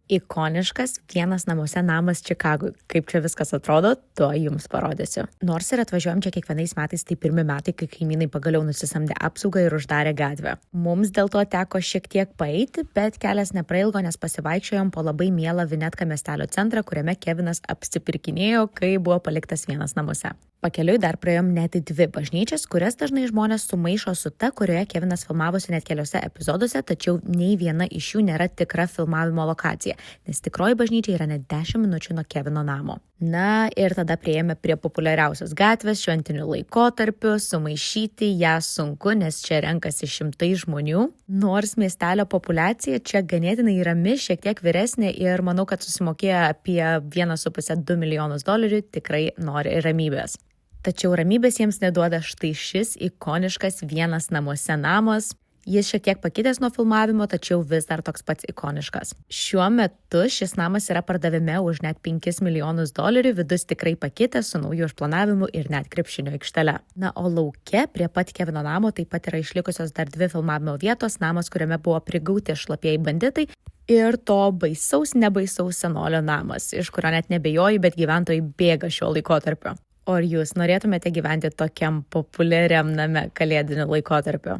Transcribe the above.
Ikoniškas vienas namuose namas Čikagui. Kaip čia viskas atrodo, tuo jums parodysiu. Nors ir atvažiuojam čia kiekvienais metais, tai pirmi metai, kai kaimynai pagaliau nusisamdė apsaugą ir uždarė gatvę. Mums dėl to teko šiek tiek paeiti, bet kelias neprailgo, nes pasivaikščiojom po labai mielą Vinetka miestelio centrą, kuriame Kevinas apsipirkinėjo, kai buvo paliktas vienas namuose. Pakeliui dar praėjom net į 2 bažnyčias, kurias dažnai žmonės sumaišo su ta, kurioje Kevinas filmavosi net keliose epizoduose, tačiau nei viena iš jų nėra tikra filmavimo lokacija, nes tikroji bažnyčia yra net 10 minučių nuo Kevino namo. Na ir tada priėjome prie populiariausios gatvės šventiniu laikotarpiu, sumaišyti ją sunku, nes čia renkasi šimtai žmonių. Nors miestelio populiacija čia ganėtinai rami, šiek tiek vyresnė ir manau, kad susimokėjo apie $1,5–2 milijonus, tikrai nori ramybės. Tačiau ramybės jiems neduoda štai šis ikoniškas vienas namuose namas. Jis šiek tiek pakitęs nuo filmavimo, tačiau vis dar toks pats ikoniškas. Šiuo metu šis namas yra pardavime už net $5 milijonus, vidus tikrai pakitęs su nauju išplanavimu ir net krepšinio aikštele. Na, o lauke prie pat Kevino namo taip pat yra išlikusios dar 2 filmavimo vietos, namas, kuriame buvo prigauti šlapieji banditai, ir to baisaus nebaisaus senolio namas, iš kurio net nebejoju, bet gyventojai bėga šiuo laikotarpiu. O ar jūs norėtumėte gyventi tokiam populiariam name kalėdiniu laikotarpiu?